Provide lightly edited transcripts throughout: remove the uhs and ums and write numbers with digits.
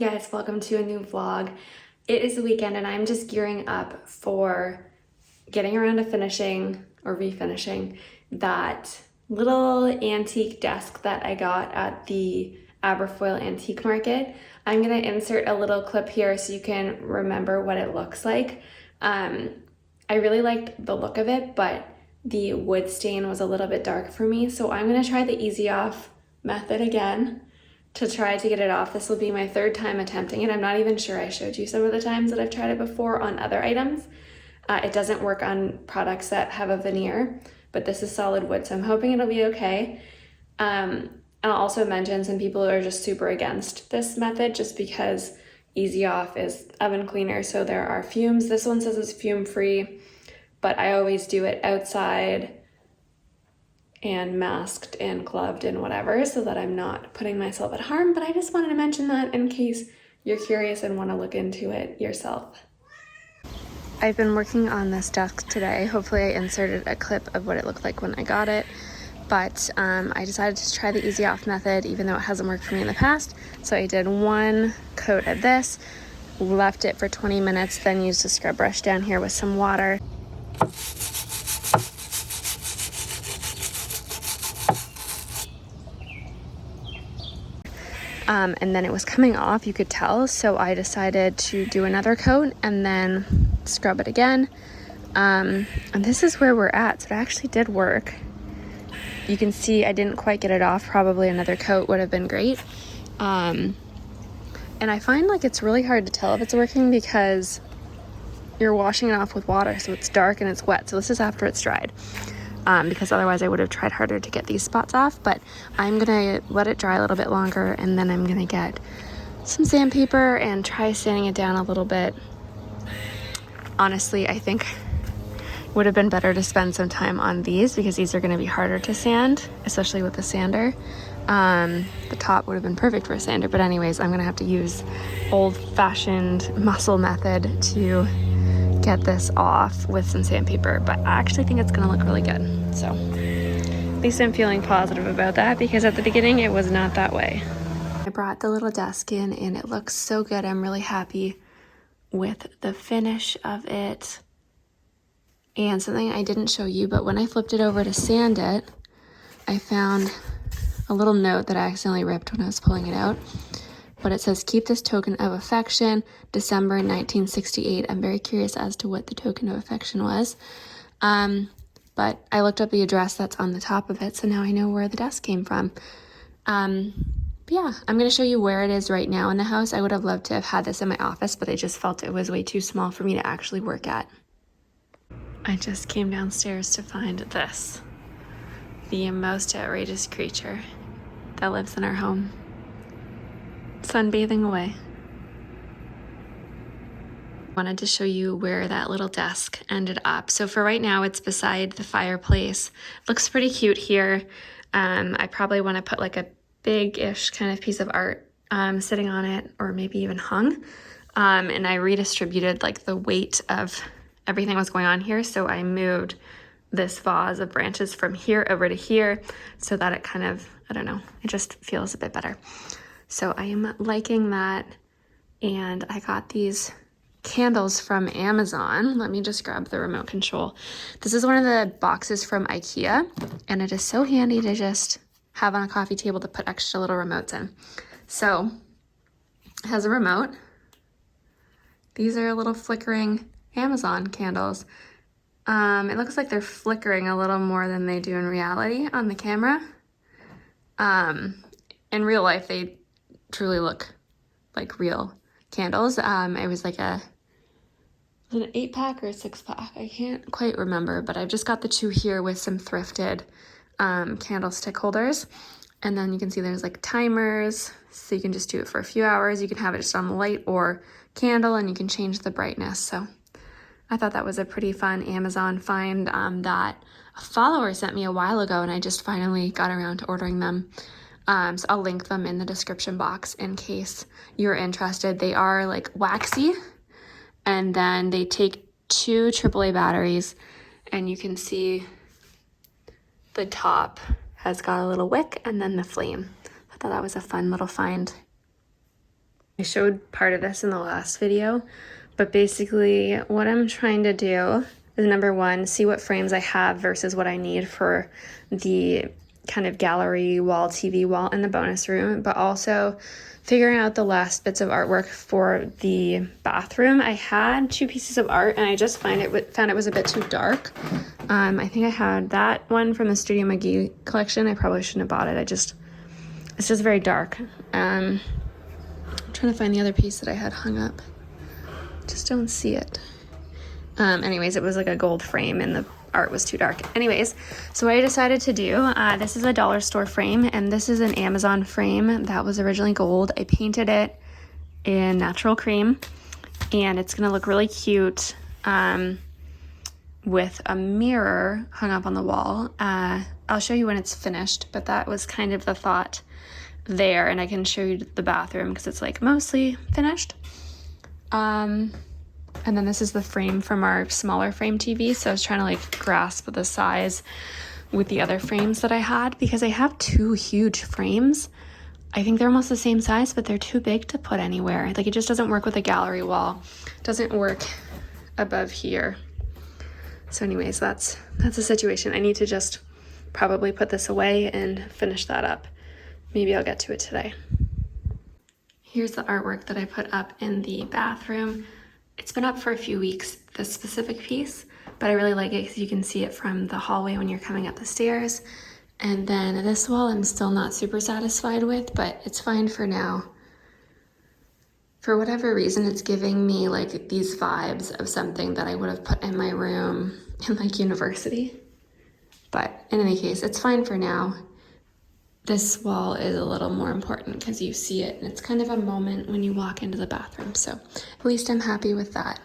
Guys, welcome to a new vlog. It is the weekend and I'm just gearing up for getting around to finishing or refinishing that little antique desk that I got at the Aberfoyle Antique Market. I'm gonna insert a little clip here so you can remember what it looks like. I really liked the look of it, but the wood stain was a little bit dark for me, so I'm gonna try the easy off method again to try to get it off. This will be my third time attempting it. I'm not even sure I showed you some of the times that I've tried it before on other items. It doesn't work on products that have a veneer, but this is solid wood, so I'm hoping it'll be okay. I'll also mention some people are just super against this method just because easy off is oven cleaner, so there are fumes. This one says it's fume free, but I always do it outside and masked and gloved and whatever so that I'm not putting myself at harm, but I just wanted to mention that in case you're curious and want to look into it yourself. I've been working on this desk today. Hopefully I inserted a clip of what it looked like when I got it, but I decided to try the easy off method even though it hasn't worked for me in the past. So I did one coat of this, left it for 20 minutes, then used a scrub brush down here with some water. And then it was coming off, you could tell, so I decided to do another coat and then scrub it again. And this is where we're at, so it actually did work. You can see I didn't quite get it off. Probably another coat would have been great. And I find like it's really hard to tell if it's working because you're washing it off with water, so it's dark and it's wet. So this is after it's dried. Because otherwise I would have tried harder to get these spots off, but I'm gonna let it dry a little bit longer and then I'm gonna get some sandpaper and try sanding it down a little bit. Honestly, I think it would have been better to spend some time on these because these are gonna be harder to sand, especially with the sander. The top would have been perfect for a sander, but anyways, I'm gonna have to use old-fashioned muscle method to get this off with some sandpaper, but I actually think it's gonna look really good. So at least I'm feeling positive about that because at the beginning it was not that way. I brought the little desk in and it looks so good. I'm really happy with the finish of it. And something I didn't show you, but when I flipped it over to sand it, I found a little note that I accidentally ripped when I was pulling it out. But it says, keep this token of affection, December 1968. I'm very curious as to what the token of affection was. But I looked up the address that's on the top of it, so now I know where the desk came from. But yeah, I'm going to show you where it is right now in the house. I would have loved to have had this in my office, but I just felt it was way too small for me to actually work at. I just came downstairs to find this, the most outrageous creature that lives in our home. Sunbathing away. Wanted to show you where that little desk ended up. So for right now, it's beside the fireplace. Looks pretty cute here. I probably want to put like a big-ish kind of piece of art sitting on it, or maybe even hung. And I redistributed like the weight of everything that was going on here. So I moved this vase of branches from here over to here so that it kind of, I don't know, it just feels a bit better. So I am liking that, and I got these candles from Amazon. Let me just grab the remote control. This is one of the boxes from IKEA, and it is so handy to just have on a coffee table to put extra little remotes in. So it has a remote. These are little flickering Amazon candles. It looks like they're flickering a little more than they do in reality on the camera. In real life, they truly look like real candles. It was like an 8-pack or a 6-pack. I can't quite remember, but I've just got the 2 here with some thrifted candlestick holders. And then you can see there's like timers, so you can just do it for a few hours. You can have it just on the light or candle, and you can change the brightness. So I thought that was a pretty fun Amazon find that a follower sent me a while ago, and I just finally got around to ordering them. So I'll link them in the description box in case you're interested. They are like waxy, and then they take 2 AAA batteries, and you can see the top has got a little wick and then the flame. I thought that was a fun little find. I showed part of this in the last video, but basically what I'm trying to do is, number one, see what frames I have versus what I need for the kind of gallery wall, TV wall in the bonus room, but also figuring out the last bits of artwork for the bathroom. I had 2 pieces of art and I just found it was a bit too dark. I think I had that one from the Studio McGee collection. I probably shouldn't have bought it. It's just very dark. I'm trying to find the other piece that I had hung up. Just don't see it. Anyways, it was like a gold frame and the art was too dark. Anyways, so what I decided to do, this is a dollar store frame and this is an Amazon frame that was originally gold. I painted it in natural cream and it's gonna look really cute with a mirror hung up on the wall. I'll show you when it's finished, but that was kind of the thought there, and I can show you the bathroom because it's like mostly finished. And then this is the frame from our smaller frame TV. So I was trying to like grasp the size with the other frames that I had because I have 2 huge frames. I think they're almost the same size, but they're too big to put anywhere. Like it just doesn't work with a gallery wall. It doesn't work above here. So anyways, that's the situation. I need to just probably put this away and finish that up. Maybe I'll get to it today. Here's the artwork that I put up in the bathroom. It's been up for a few weeks, this specific piece, but I really like it because you can see it from the hallway when you're coming up the stairs. And then this wall I'm still not super satisfied with, but it's fine for now. For whatever reason, it's giving me like these vibes of something that I would have put in my room in like university. But in any case, it's fine for now. This wall is a little more important because you see it and it's kind of a moment when you walk into the bathroom. So at least I'm happy with that.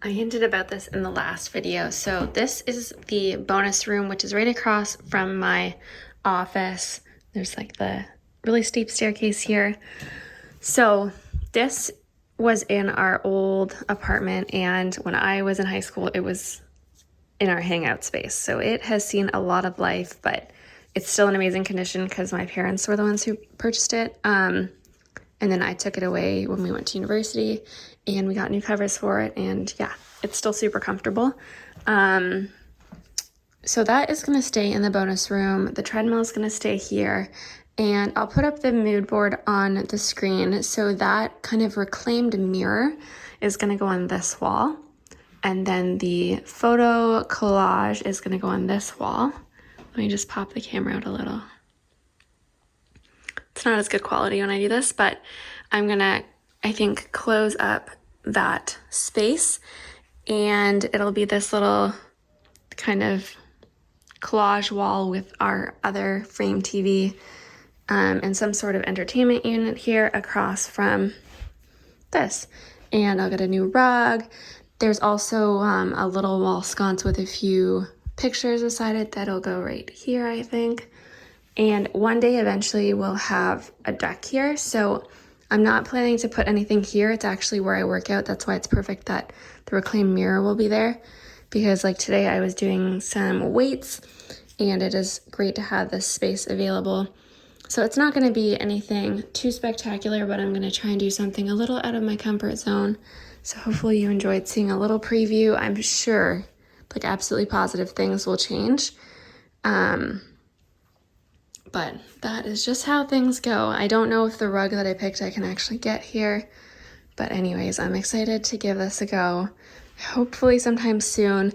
I hinted about this in the last video. So this is the bonus room, which is right across from my office. There's like the really steep staircase here. So this was in our old apartment, and when I was in high school, it was in our hangout space. So it has seen a lot of life, but it's still in amazing condition because my parents were the ones who purchased it. And then I took it away when we went to university and we got new covers for it. And yeah, it's still super comfortable. So that is going to stay in the bonus room. The treadmill is going to stay here. And I'll put up the mood board on the screen. So that kind of reclaimed mirror is going to go on this wall. And then the photo collage is going to go on this wall. Let me just pop the camera out a little. It's not as good quality when I do this, but I'm gonna, I think, close up that space and it'll be this little kind of collage wall with our other frame TV and some sort of entertainment unit here across from this. And I'll get a new rug. There's also a little wall sconce with a few pictures beside it that'll go right here, I think. And one day eventually we'll have a deck here. So I'm not planning to put anything here. It's actually where I work out. That's why it's perfect that the reclaimed mirror will be there, because like today I was doing some weights and it is great to have this space available. So it's not going to be anything too spectacular, but I'm going to try and do something a little out of my comfort zone. So hopefully you enjoyed seeing a little preview. I'm sure, like absolutely positive, things will change. But that is just how things go. I don't know if the rug that I picked I can actually get here. But anyways, I'm excited to give this a go. Hopefully sometime soon.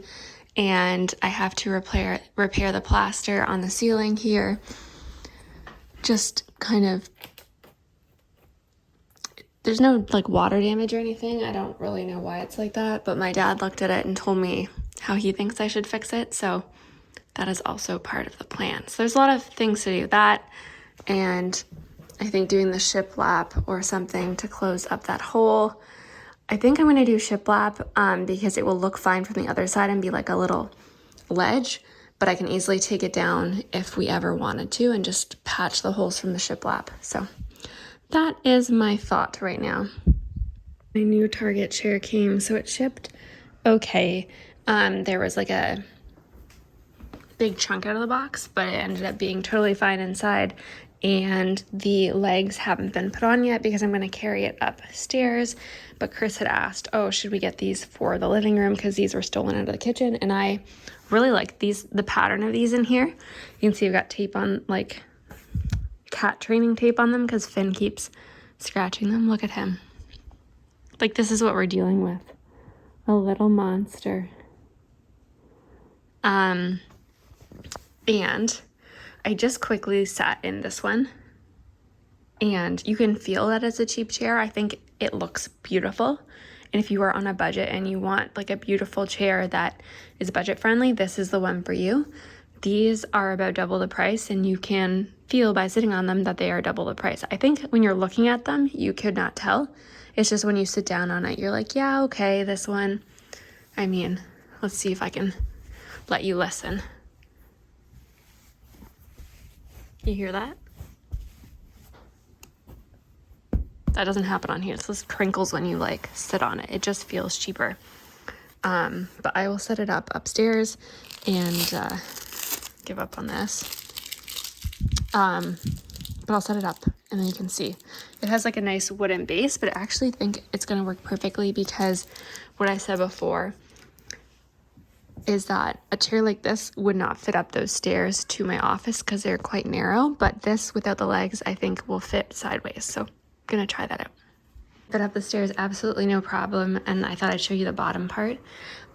And I have to repair the plaster on the ceiling here. Just kind of, there's no like water damage or anything. I don't really know why it's like that, but my dad looked at it and told me how he thinks I should fix it. So that is also part of the plan. So there's a lot of things to do. That, and I think doing the shiplap or something to close up that hole. I think I'm gonna do shiplap because it will look fine from the other side and be like a little ledge, but I can easily take it down if we ever wanted to and just patch the holes from the shiplap. So that is my thought right now. My new Target chair came, so it shipped okay. There was like a big chunk out of the box, but it ended up being totally fine inside. and the legs haven't been put on yet because I'm going to carry it upstairs. But Chris had asked, oh, should we get these for the living room, because these were stolen out of the kitchen, and I really like these, the pattern of these in here. You can see I've got tape on, like cat training tape on them, because Finn keeps scratching them. Look at him. Like, this is what we're dealing with. A little monster. And I just quickly sat in this one, and you can feel that it's a cheap chair. I think it looks beautiful. And if you are on a budget and you want like a beautiful chair that is budget friendly, this is the one for you. These are about double the price, and you can feel by sitting on them that they are double the price. I think when you're looking at them, you could not tell. It's just when you sit down on it, you're like, yeah, okay, this one. I mean, let's see if I can let you listen. You hear that? That doesn't happen on here. This just crinkles when you like sit on it. It just feels cheaper. But I will set it up upstairs and give up on this. But I'll set it up and then you can see. It has like a nice wooden base, but I actually think it's gonna work perfectly, because what I said before is that a chair like this would not fit up those stairs to my office because they're quite narrow, but this without the legs I think will fit sideways. So I'm gonna try that out. Fit up the stairs, absolutely no problem. And I thought I'd show you the bottom part.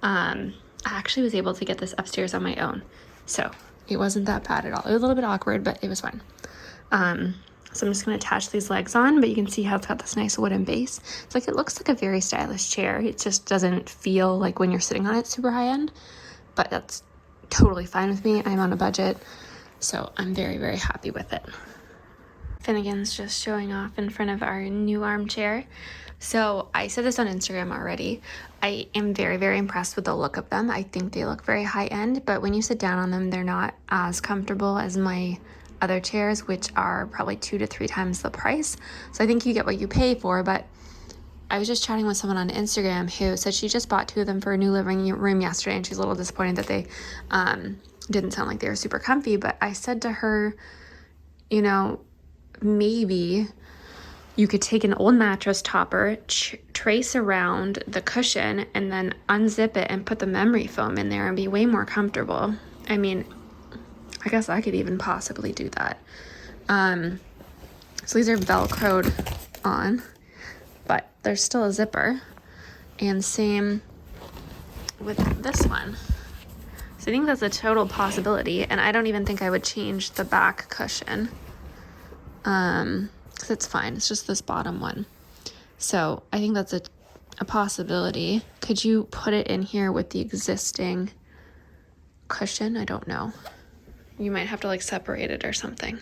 I actually was able to get this upstairs on my own, so it wasn't that bad at all. It was a little bit awkward, but it was fine. So I'm just gonna attach these legs on, but you can see how it's got this nice wooden base. It's like, it looks like a very stylish chair. It just doesn't feel like when you're sitting on it super high end, but that's totally fine with me. I'm on a budget, so I'm very, very happy with it. Finnegan's just showing off in front of our new armchair. So I said this on Instagram already. I am very, very impressed with the look of them. I think they look very high end, but when you sit down on them, they're not as comfortable as my other chairs, which are probably 2 to 3 times the price. So I think you get what you pay for, but I was just chatting with someone on Instagram who said she just bought 2 of them for a new living room yesterday, and she's a little disappointed that they didn't sound like they were super comfy. But I said to her, you know, maybe you could take an old mattress topper, trace around the cushion, and then unzip it and put the memory foam in there and be way more comfortable. I mean, I guess I could even possibly do that. So these are Velcroed on, but there's still a zipper, and same with this one. So I think that's a total possibility, and I don't even think I would change the back cushion. Because it's fine. It's just this bottom one. So I think that's a possibility. Could you put it in here with the existing cushion? I don't know. You might have to like separate it or something.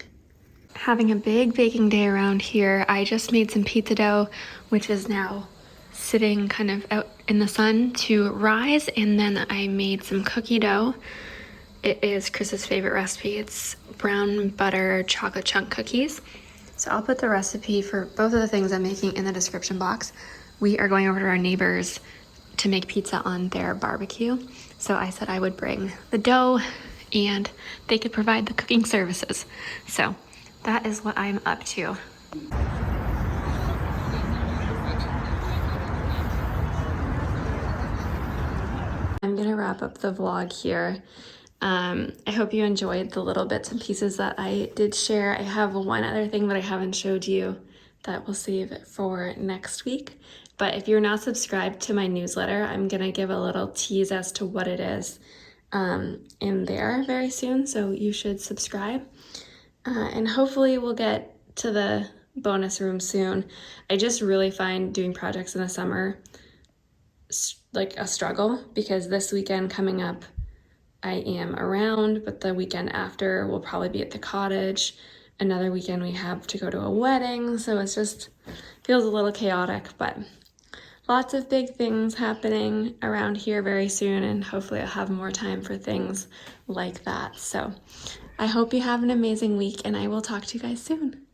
Having a big baking day around here. I just made some pizza dough, which is now sitting kind of out in the sun to rise. And then I made some cookie dough. It is Chris's favorite recipe. It's brown butter chocolate chunk cookies. So I'll put the recipe for both of the things I'm making in the description box. We are going over to our neighbors to make pizza on their barbecue. So I said I would bring the dough and they could provide the cooking services. So that is what I'm up to. I'm gonna wrap up the vlog here. I hope you enjoyed the little bits and pieces that I did share. I have one other thing that I haven't showed you that we'll save for next week. But if you're not subscribed to my newsletter, I'm gonna give a little tease as to what it is in there very soon. So you should subscribe. And hopefully we'll get to the bonus room soon. I just really find doing projects in the summer like a struggle, because this weekend coming up, I am around, but the weekend after we'll probably be at the cottage. Another weekend we have to go to a wedding, so it's just feels a little chaotic, but lots of big things happening around here very soon, and hopefully I'll have more time for things like that. So I hope you have an amazing week, and I will talk to you guys soon.